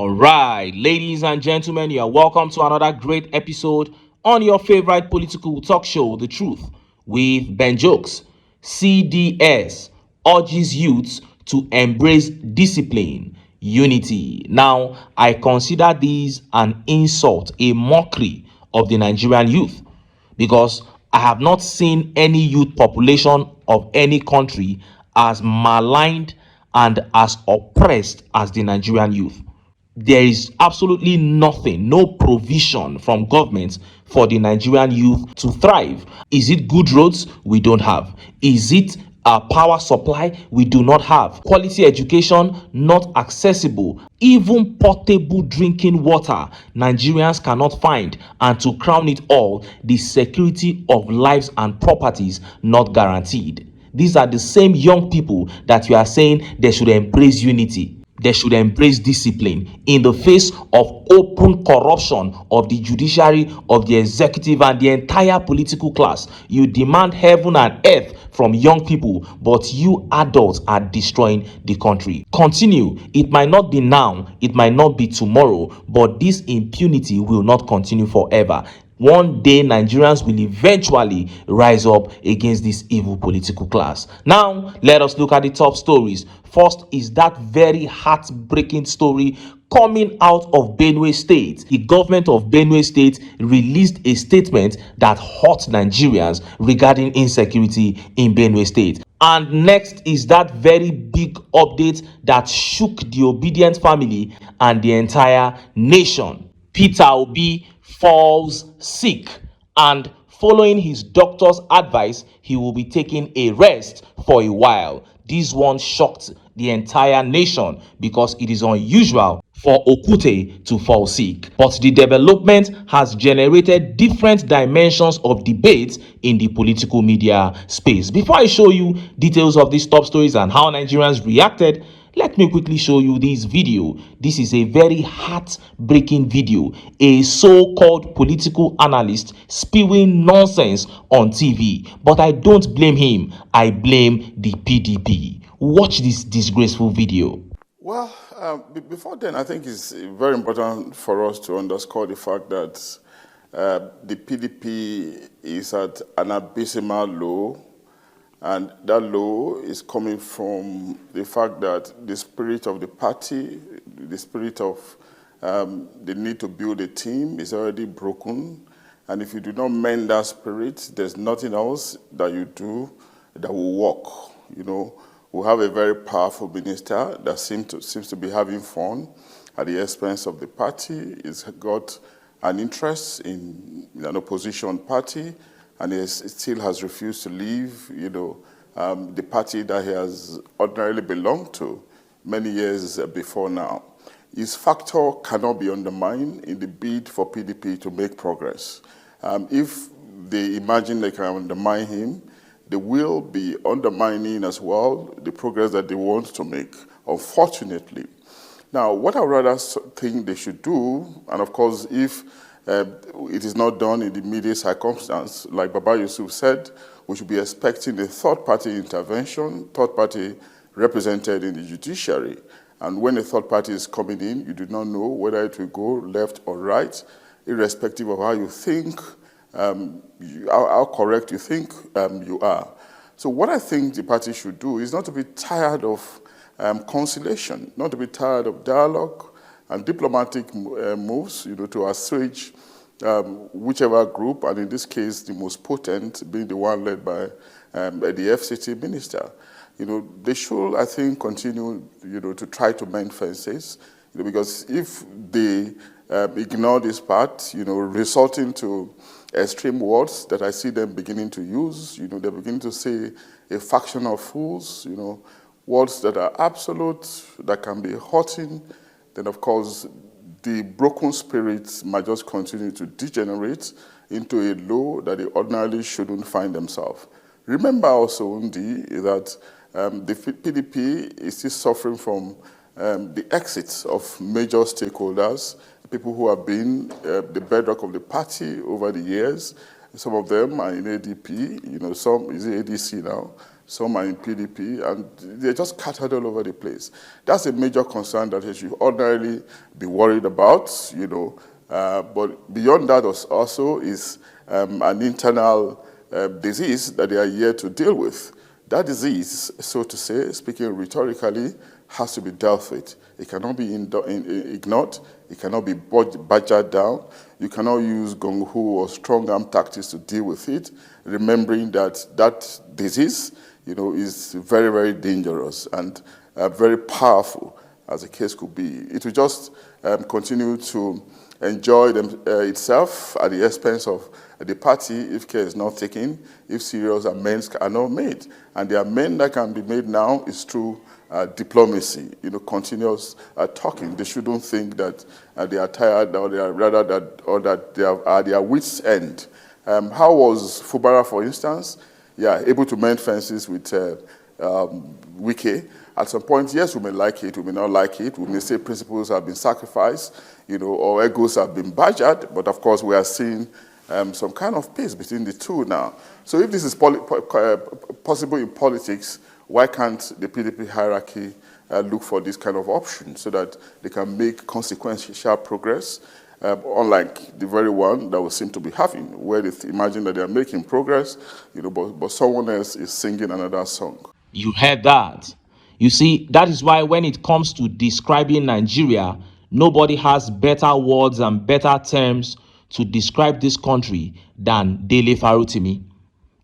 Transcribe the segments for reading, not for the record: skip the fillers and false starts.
All right, ladies and gentlemen, you are welcome to another great episode on your favorite political talk show, The Truth, with Ben Jokes. CDS urges youths to embrace discipline, unity. Now, I consider this an insult, a mockery of the Nigerian youth, because I have not seen any youth population of any country as maligned and as oppressed as the Nigerian youth. There is absolutely nothing, no provision from government for the Nigerian youth to thrive. Is it good roads? We don't have. Is it a power supply? We do not have. Quality education? Not accessible. Even portable drinking water, Nigerians cannot find. And to crown it all, the security of lives and properties not guaranteed. These are the same young people that you are saying they should embrace unity. They should embrace discipline in the face of open corruption of the judiciary, of the executive, and the entire political class. You demand heaven and earth from young people, but you adults are destroying the country. Continue. It might not be now, it might not be tomorrow, but this impunity will not continue forever. One day Nigerians will eventually rise up against this evil political class. Now, let us look at the top stories. First is that very heartbreaking story coming out of Benue State. The government of Benue State released a statement that hurt Nigerians regarding insecurity in Benue State. And next is that very big update that shook the obedient family and the entire nation. Peter Obi falls sick, and following his doctor's advice, he will be taking a rest for a while. This one shocked the entire nation because it is unusual for Okute to fall sick. But the development has generated different dimensions of debate in the political media space. Before I show you details of these top stories and how Nigerians reacted, let me quickly show you this video. This is a very heartbreaking video. A so-called political analyst spewing nonsense on TV. But I don't blame him. I blame the PDP. Watch this disgraceful video. Well, before then, I think it's very important for us to underscore the fact that the PDP is at an abysmal low. And that low is coming from the fact that the spirit of the party, the spirit of the need to build a team is already broken. And if you do not mend that spirit, there's nothing else that you do that will work. You know, we have a very powerful minister that seems to be having fun at the expense of the party. He's got an interest in an opposition party, and he still has refused to leave, the party that he has ordinarily belonged to many years before now. His factor cannot be undermined in the bid for PDP to make progress. If they imagine they can undermine him, they will be undermining as well the progress that they want to make, unfortunately. Now, what I rather think they should do, and of course, if it is not done in the immediate circumstance, like Baba Yusuf said, we should be expecting a third-party intervention, third-party represented in the judiciary. And when a third party is coming in, you do not know whether it will go left or right, irrespective of how you think, how correct you think you are. So what I think the party should do is not to be tired of conciliation, not to be tired of dialogue and diplomatic moves, to assuage whichever group, and in this case, the most potent being the one led by the FCT minister. They should, I think, continue, to try to mend fences, because if they ignore this part, resulting to extreme words that I see them beginning to use, they're beginning to say a faction of fools, words that are absolute, that can be hurting, then of course the broken spirits might just continue to degenerate into a low that they ordinarily shouldn't find themselves. Remember also, Undi, that the PDP is still suffering from the exits of major stakeholders, people who have been the bedrock of the party over the years. Some of them are in ADP, some is ADC now. some are in PDP, and they're just scattered all over the place. That's a major concern that they should ordinarily be worried about, but beyond that also is an internal disease that they are here to deal with. That disease, so to say, speaking rhetorically, has to be dealt with. It cannot be ignored. It cannot be badgered down. You cannot use gung-ho or strong-arm tactics to deal with it, remembering that that disease, is very, very dangerous and very powerful, as the case could be. It will just continue to enjoy itself at the expense of the party if care is not taken, if serious amends are not made. And the amend that can be made now is through diplomacy, continuous talking. They shouldn't think that they are tired, or that they are at their wits' end. How was Fubara, for instance? Yeah, able to mend fences with Wike. At some point, yes, we may like it, we may not like it. We may say principles have been sacrificed, or egos have been badgered. But of course, we are seeing some kind of peace between the two now. So if this is possible in politics, why can't the PDP hierarchy look for this kind of option so that they can make consequential progress, unlike the very one that we seem to be having, where they imagine that they are making progress, but someone else is singing another song. You heard that. You see, that is why when it comes to describing Nigeria, nobody has better words and better terms to describe this country than Dele Farutimi.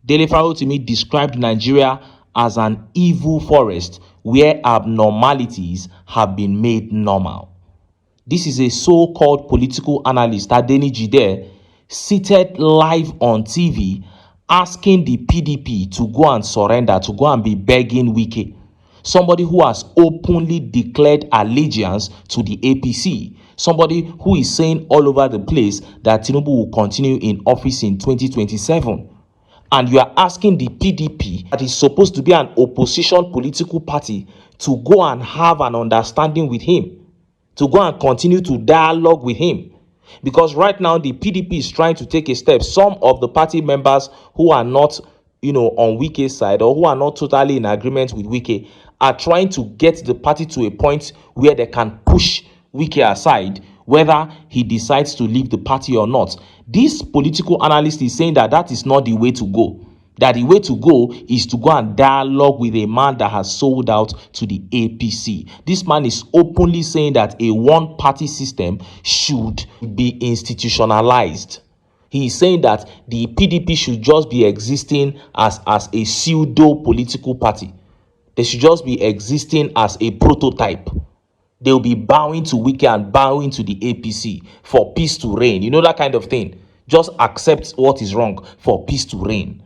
Dele Farutimi described Nigeria as an evil forest where abnormalities have been made normal. This is a so-called political analyst, Adeni Jide, seated live on TV asking the PDP to go and surrender, to go and be begging Wike. Somebody who has openly declared allegiance to the APC. Somebody who is saying all over the place that Tinubu will continue in office in 2027. And you are asking the PDP, that is supposed to be an opposition political party, to go and have an understanding with him, to go and continue to dialogue with him. Because right now the PDP is trying to take a step. Some of the party members who are not, on Wike's side, or who are not totally in agreement with Wike, are trying to get the party to a point where they can push Wike aside, whether he decides to leave the party or not. This political analyst is saying that that is not the way to go. That the way to go is to go and dialogue with a man that has sold out to the APC. This man is openly saying that a one-party system should be institutionalized. He is saying that the PDP should just be existing as a pseudo-political party. They should just be existing as a prototype. They'll be bowing to Wike and bowing to the APC for peace to reign. You know, that kind of thing. Just accept what is wrong for peace to reign.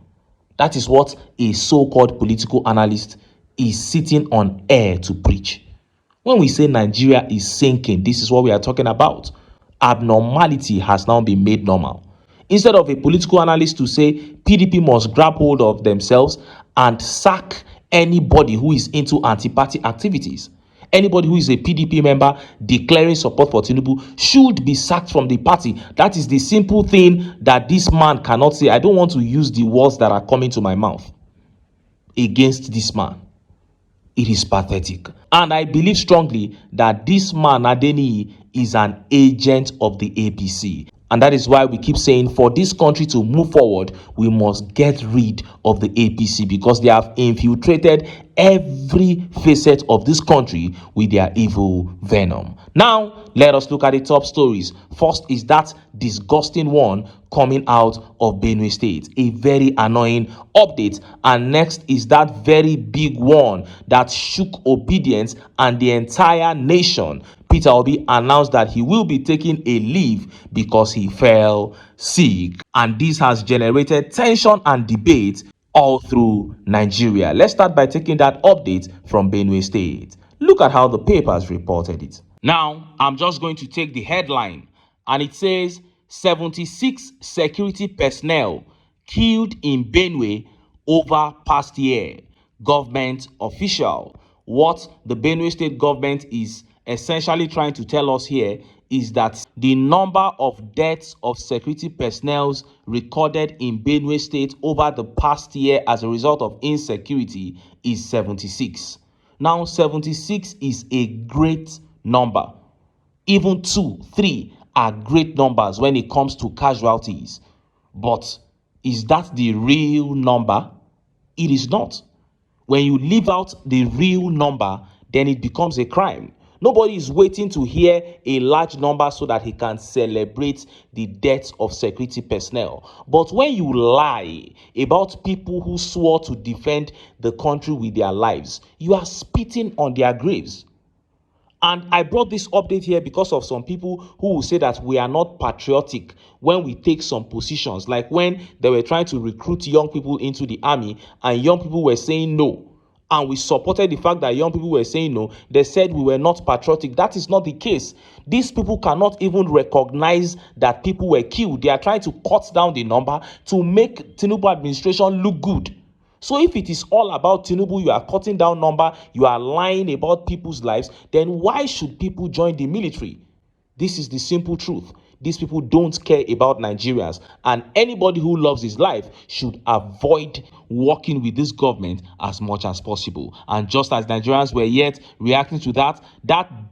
That is what a so-called political analyst is sitting on air to preach. When we say Nigeria is sinking, this is what we are talking about. Abnormality has now been made normal. Instead of a political analyst to say PDP must grab hold of themselves and sack anybody who is into anti-party activities. Anybody who is a PDP member declaring support for Tinubu should be sacked from the party. That is the simple thing that this man cannot say. I don't want to use the words that are coming to my mouth against this man. It is pathetic. And I believe strongly that this man, Adeni, is an agent of the APC. And that is why we keep saying for this country to move forward, we must get rid of the APC, because they have infiltrated every facet of this country with their evil venom. Now, let us look at the top stories. First is that disgusting one coming out of Benue State, a very annoying update. And next is that very big one that shook obedience and the entire nation. Peter Obi announced that he will be taking a leave because he fell sick. And this has generated tension and debate all through Nigeria. Let's start by taking that update from Benue State. Look at how the papers reported it. Now, I'm just going to take the headline, and it says 76 security personnel killed in Benue over past year. Government official. What the Benue State government is essentially trying to tell us here is that the number of deaths of security personnel recorded in Benue State over the past year as a result of insecurity is 76. Now, 76 is a great number. Even 2, 3 are great numbers when it comes to casualties. But is that the real number? It is not. When you leave out the real number, then it becomes a crime. Nobody is waiting to hear a large number so that he can celebrate the deaths of security personnel. But when you lie about people who swore to defend the country with their lives, you are spitting on their graves. And I brought this update here because of some people who will say that we are not patriotic when we take some positions, like when they were trying to recruit young people into the army and young people were saying no. And we supported the fact that young people were saying no. They said we were not patriotic. That is not the case. These people cannot even recognize that people were killed. They are trying to cut down the number to make Tinubu administration look good. So if it is all about Tinubu, you are cutting down number, you are lying about people's lives, then why should people join the military? This is the simple truth. These people don't care about Nigerians, and anybody who loves his life should avoid working with this government as much as possible. And just as Nigerians were yet reacting to that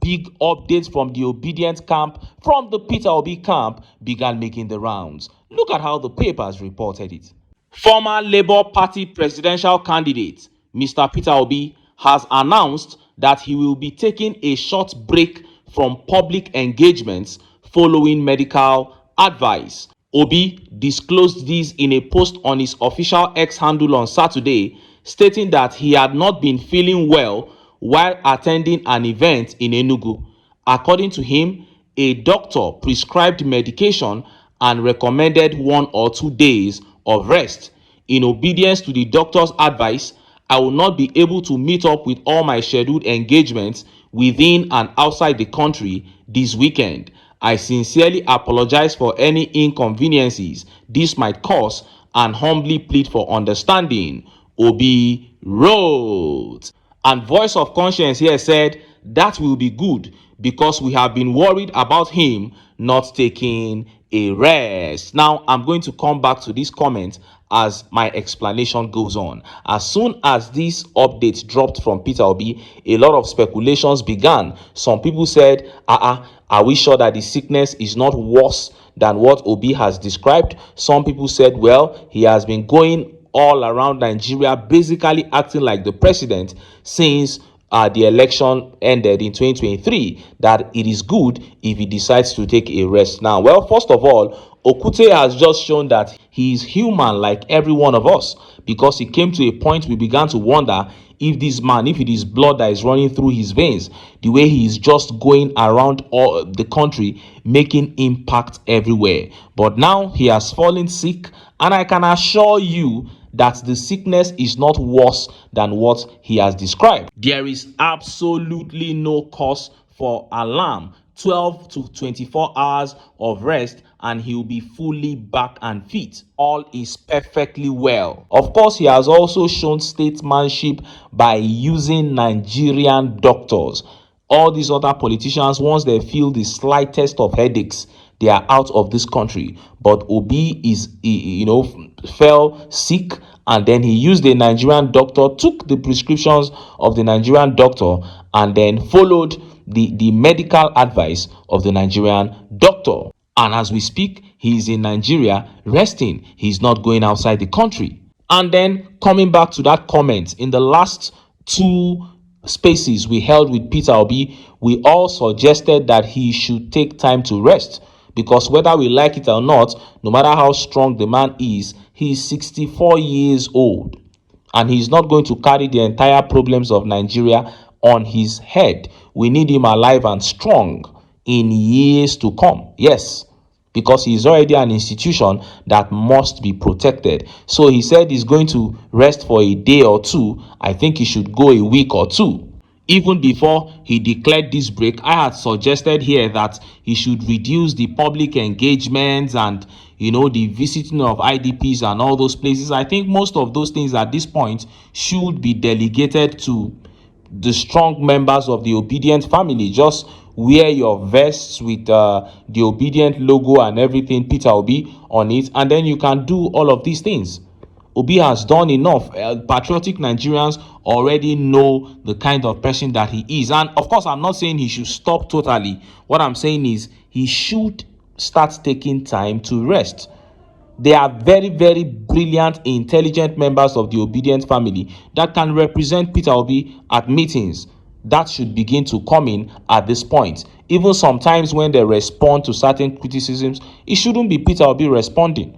big update from the obedient camp, from the Peter Obi camp, began making the rounds. Look at how the papers reported it. Former Labour Party presidential candidate Mr. Peter Obi has announced that he will be taking a short break from public engagements following medical advice. Obi disclosed this in a post on his official X handle on Saturday, stating that he had not been feeling well while attending an event in Enugu. According to him, a doctor prescribed medication and recommended 1 or 2 days of rest. In obedience to the doctor's advice, I will not be able to meet up with all my scheduled engagements within and outside the country this weekend. I sincerely apologize for any inconveniences this might cause and humbly plead for understanding, Obi wrote. And Voice of Conscience here said, that will be good because we have been worried about him not taking a rest. Now, I'm going to come back to this comment as my explanation goes on. As soon as this update dropped from Peter Obi, a lot of speculations began. Some people said, are we sure that the sickness is not worse than what Obi has described? Some people said, well, he has been going all around Nigeria, basically acting like the president since the election ended in 2023, that it is good if he decides to take a rest now. Well, first of all, Okute has just shown that he is human like every one of us, because it came to a point we began to wonder if this man, if it is blood that is running through his veins, the way he is just going around all the country making impact everywhere. But now he has fallen sick, and I can assure you that the sickness is not worse than what he has described. There is absolutely no cause for alarm. 12 to 24 hours of rest and he'll be fully back and fit. All is perfectly well. Of course, he has also shown statesmanship by using Nigerian doctors. All these other politicians, once they feel the slightest of headaches, they are out of this country. But Obi fell sick, and then he used a Nigerian doctor, took the prescriptions of the Nigerian doctor, and then followed the medical advice of the Nigerian doctor. And as we speak, he is in Nigeria resting. He's not going outside the country. And then coming back to that comment, in the last 2 spaces we held with Peter Obi, we all suggested that he should take time to rest, because whether we like it or not, no matter how strong the man is, he's 64 years old, and he's not going to carry the entire problems of Nigeria on his head. We need him alive and strong in years to come. Yes, because he is already an institution that must be protected. So he said he's going to rest for a day or 2. I think he should go a week or 2. Even before he declared this break, I had suggested here that he should reduce the public engagements and the visiting of IDPs and all those places. I think most of those things at this point should be delegated to the strong members of the obedient family. Just wear your vests with the obedient logo and everything, Peter Obi, on it, and then you can do all of these things. Obi has done enough. Patriotic Nigerians already know the kind of person that he is. And of course, I'm not saying he should stop totally. What I'm saying is he should start taking time to rest. They are very, very brilliant, intelligent members of the obedient family that can represent Peter Obi at meetings. That should begin to come in at this point. Even sometimes when they respond to certain criticisms, it shouldn't be Peter Obi responding.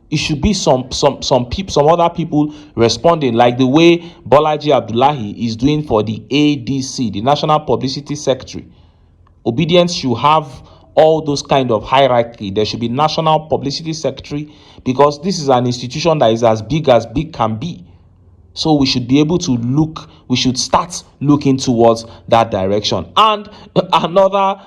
It should be some other people responding, like the way Bolaji Abdullahi is doing for the ADC, the National Publicity Secretary. Obedience should have all those kind of hierarchy. There should be National Publicity Secretary, because this is an institution that is as big can be. So we should be able to we should start looking towards that direction. And another,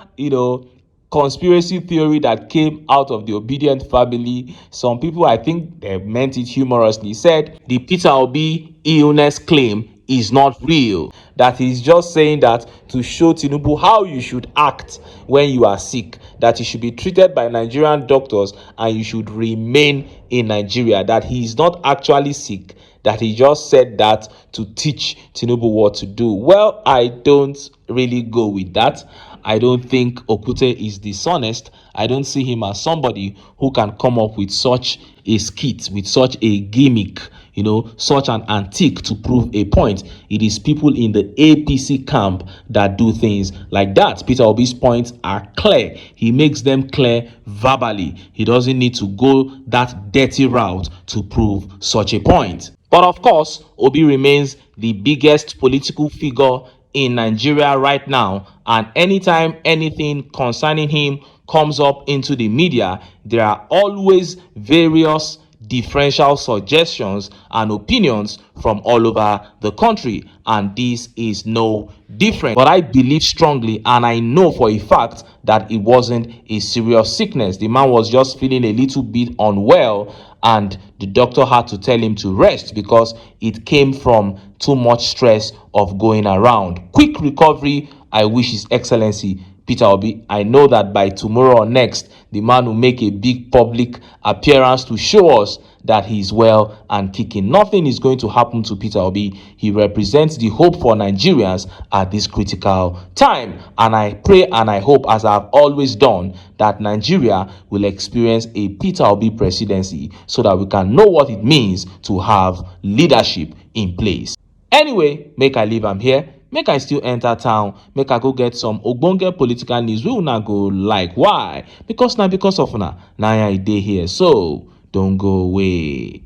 conspiracy theory that came out of the obedient family, some people, I think they meant it humorously, said the Peter Obi illness claim is not real, that he's just saying that to show Tinubu how you should act when you are sick, that you should be treated by Nigerian doctors and you should remain in Nigeria, that he is not actually sick, that he just said that to teach Tinubu what to do. Well, I don't really go with that. I don't think Okute is dishonest. I don't see him as somebody who can come up with such a skit, with such a gimmick, such an antique to prove a point. It is people in the APC camp that do things like that. Peter Obi's points are clear. He makes them clear verbally. He doesn't need to go that dirty route to prove such a point. But of course, Obi remains the biggest political figure in Nigeria right now, and anytime anything concerning him comes up into the media, there are always various differential suggestions and opinions from all over the country, and this is no different. But I believe strongly, and I know for a fact, that it wasn't a serious sickness. The man was just feeling a little bit unwell, and the doctor had to tell him to rest because it came from too much stress of going around. Quick recovery. I wish His Excellency Peter Obi. I know that by tomorrow or next, the man will make a big public appearance to show us that he is well and kicking. Nothing is going to happen to Peter Obi. He represents the hope for Nigerians at this critical time. And I pray and I hope, as I've always done, that Nigeria will experience a Peter Obi presidency so that we can know what it means to have leadership in place. Anyway, make I leave am here. Make I still enter town, make I go get some ogbonge political news wey una go like. Why? Because of una na I dey here. So don't go away.